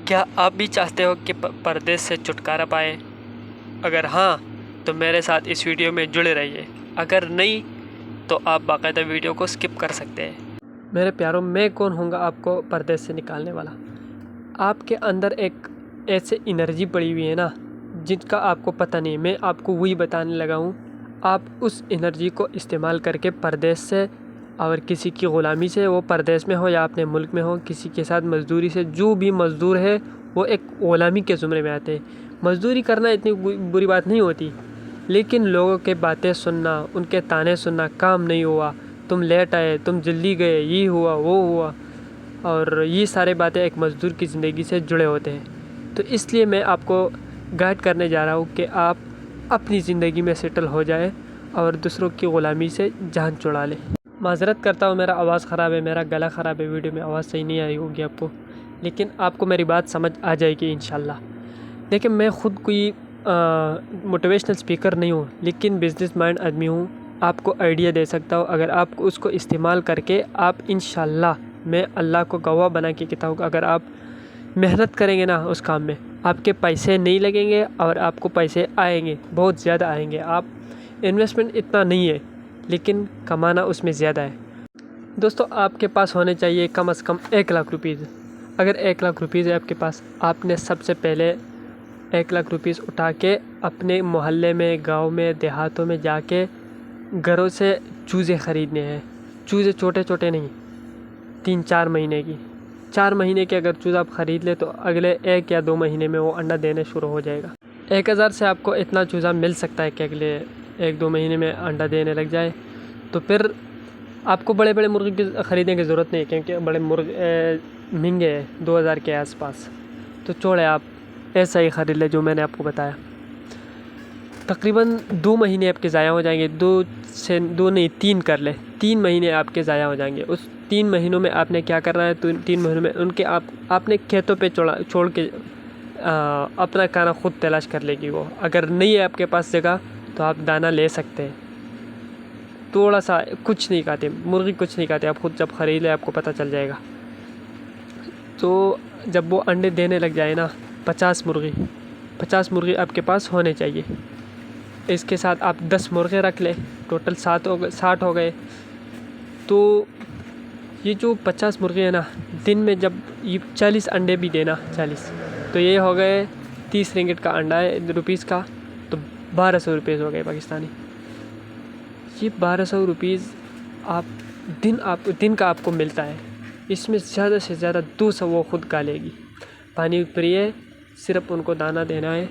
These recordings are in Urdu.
کیا آپ بھی چاہتے ہو کہ پردیس سے چھٹکارا پائے؟ اگر ہاں تو میرے ساتھ اس ویڈیو میں جڑے رہیے، اگر نہیں تو آپ باقاعدہ ویڈیو کو سکپ کر سکتے ہیں۔ میرے پیاروں، میں کون ہوں گا آپ کو پردیس سے نکالنے والا؟ آپ کے اندر ایک ایسے انرجی پڑی ہوئی ہے نا جن کا آپ کو پتہ نہیں، میں آپ کو وہی بتانے لگا ہوں۔ آپ اس انرجی کو استعمال کر کے پردیس سے اور کسی کی غلامی سے، وہ پردیس میں ہو یا اپنے ملک میں ہو، کسی کے ساتھ مزدوری سے، جو بھی مزدور ہے وہ ایک غلامی کے زمرے میں آتے ہیں۔ مزدوری کرنا اتنی بری بات نہیں ہوتی، لیکن لوگوں کے باتیں سننا، ان کے تانے سننا، کام نہیں ہوا، تم لیٹ آئے، تم جلدی گئے، یہ ہوا وہ ہوا، اور یہ سارے باتیں ایک مزدور کی زندگی سے جڑے ہوتے ہیں۔ تو اس لیے میں آپ کو گائیڈ کرنے جا رہا ہوں کہ آپ اپنی زندگی میں سیٹل ہو جائے اور دوسروں کی غلامی سے جان چھڑا لیں۔ معذرت کرتا ہوں، میرا آواز خراب ہے، میرا گلا خراب ہے، ویڈیو میں آواز صحیح نہیں آئی ہوگی آپ کو، لیکن آپ کو میری بات سمجھ آ جائے گی انشاءاللہ۔ دیکھیں، میں خود کوئی موٹیویشنل اسپیکر نہیں ہوں، لیکن بزنس مائنڈ آدمی ہوں، آپ کو آئیڈیا دے سکتا ہوں۔ اگر آپ اس کو استعمال کر کے آپ انشاءاللہ، میں اللہ کو گواہ بنا کے کہتا ہوں کہ اگر آپ محنت کریں گے نا اس کام میں، آپ کے پیسے نہیں لگیں گے اور آپ کو پیسے آئیں گے، بہت زیادہ آئیں گے۔ آپ انویسٹمنٹ اتنا نہیں ہے لیکن کمانا اس میں زیادہ ہے۔ دوستو، آپ کے پاس ہونے چاہیے کم از کم 1,00,000 روپیز۔ اگر 1,00,000 روپیز ہے آپ کے پاس، آپ نے سب سے پہلے 1,00,000 روپیز اٹھا کے اپنے محلے میں، گاؤں میں، دیہاتوں میں جا کے گھروں سے چوزے خریدنے ہیں۔ چوزے چھوٹے چھوٹے نہیں، 3-4 مہینے کی۔ 4 مہینے کے اگر چوزہ آپ خرید لیں تو اگلے 1 یا 2 مہینے میں وہ انڈا دینے شروع ہو جائے گا۔ 1,000 سے آپ کو اتنا چوزہ مل سکتا ہے کہ اگلے 1-2 مہینے میں انڈا دینے لگ جائے۔ تو پھر آپ کو بڑے بڑے مرغے کی خریدنے کی ضرورت نہیں ہے، کیونکہ بڑے مرغے مہنگے ہیں، 2,000 کے آس پاس۔ تو چھوڑے، آپ ایسا ہی خرید لیں جو میں نے آپ کو بتایا۔ تقریباً 2 مہینے آپ کے ضائع ہو جائیں گے، 2 نہیں 3 کر لیں، 3 مہینے آپ کے ضائع ہو جائیں گے۔ اس 3 مہینوں میں آپ نے کیا کرنا ہے؟ 3 مہینوں میں ان کے آپ نے کھیتوں پہ چھوڑ کے اپنا کھانا خود تلاش کر لے گی وہ۔ اگر نہیں ہے آپ کے پاس جگہ تو آپ دانہ لے سکتے ہیں، تھوڑا سا، کچھ نہیں کھاتے مرغی، کچھ نہیں کھاتے، آپ خود جب خرید لیں آپ کو پتہ چل جائے گا۔ تو جب وہ انڈے دینے لگ جائے نا، 50 مرغی آپ کے پاس ہونے چاہیے۔ اس کے ساتھ آپ 10 مرغے رکھ لیں، ٹوٹل 60 ہو گئے۔ تو یہ جو 50 مرغے ہیں نا، دن میں جب یہ 40 انڈے بھی دینا، 40، تو یہ ہو گئے 30 رنگٹ کا انڈا ہے روپیز کا، تو 1,200 روپیز ہو گئے پاکستانی۔ یہ 1,200 روپیز دن کا آپ کو ملتا ہے۔ اس میں زیادہ سے زیادہ 200 وہ خود کھا لے گی۔ پانی پریے، صرف ان کو دانہ دینا ہے،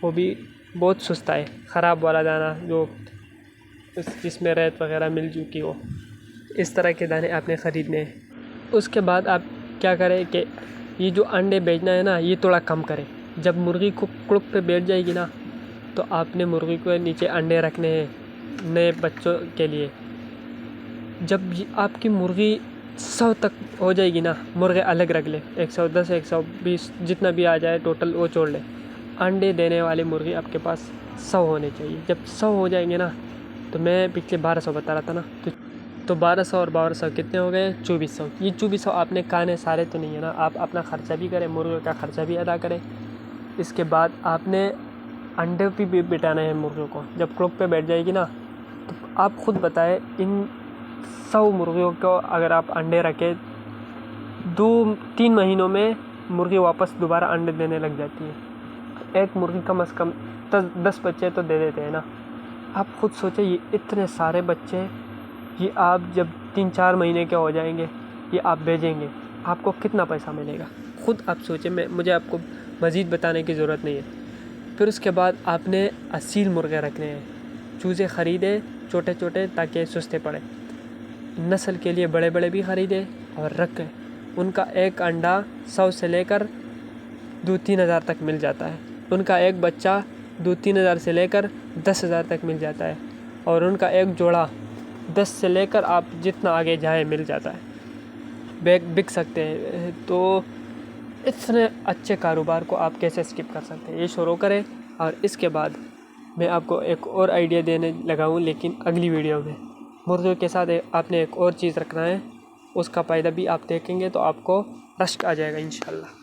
وہ بھی بہت سستا ہے، خراب والا دانہ جو جس میں ریت وغیرہ مل چکی ہو، اس طرح کے دانے آپ نے خریدنے ہیں۔ اس کے بعد آپ کیا کریں کہ یہ جو انڈے بیچنا ہے نا، یہ تھوڑا کم کریں۔ جب مرغی کو کڑک پہ بیٹھ جائے گی نا، تو آپ نے مرغی کو نیچے انڈے رکھنے ہیں نئے بچوں کے لیے۔ جب آپ کی مرغی 100 تک ہو جائے گی نا، مرغے الگ رکھ لیں، 110 120 جتنا بھی آ جائے ٹوٹل وہ چھوڑ لیں۔ انڈے دینے والے مرغی آپ کے پاس 100 ہونے چاہیے۔ جب 100 ہو جائیں گے نا، تو میں پچھلے 1,200 بتا رہا تھا نا، تو 1,200 اور 1,200 کتنے ہو گئے؟ 2,400۔ یہ 2,400 آپ نے کھانے سارے تو نہیں ہے نا، آپ اپنا خرچہ بھی کریں، مرغے کا خرچہ بھی ادا کریں۔ اس کے بعد آپ نے انڈے بھی بٹانا ہے مرغیوں کو۔ جب کڑک پہ بیٹھ جائے گی نا، تو آپ خود بتائیں، ان 100 مرغیوں کو اگر آپ انڈے رکھیں، 2-3 مہینوں میں مرغی واپس دوبارہ انڈے دینے لگ جاتی ہے۔ ایک مرغی کم از کم 10 بچے تو دے دیتے ہیں نا۔ آپ خود سوچیں، یہ اتنے سارے بچے، یہ آپ جب 3-4 مہینے کے ہو جائیں گے، یہ آپ بیچیں گے، آپ کو کتنا پیسہ ملے گا؟ خود آپ سوچیں، مجھے آپ کو مزید بتانے کی ضرورت نہیں ہے۔ پھر اس کے بعد آپ نے اصیل مرغے رکھنے ہیں۔ چوزے خریدے چھوٹے چھوٹے تاکہ سستے پڑے، نسل کے لیے بڑے بڑے بھی خریدے اور رکھے۔ ان کا ایک انڈا 100 سے لے کر 2-3 ہزار تک مل جاتا ہے۔ ان کا ایک بچہ 2-3 ہزار سے لے کر 10,000 تک مل جاتا ہے، اور ان کا ایک جوڑا 10 سے لے کر آپ جتنا آگے جائیں مل جاتا ہے، بک سکتے ہیں۔ تو اتنے اچھے کاروبار کو آپ کیسے سکپ کر سکتے ہیں؟ یہ شروع کریں۔ اور اس کے بعد میں آپ کو ایک اور آئیڈیا دینے لگا ہوں، لیکن اگلی ویڈیو میں۔ مرغیوں کے ساتھ آپ نے ایک اور چیز رکھنا ہے، اس کا فائدہ بھی آپ دیکھیں گے تو آپ کو رشک آ جائے گا انشاءاللہ۔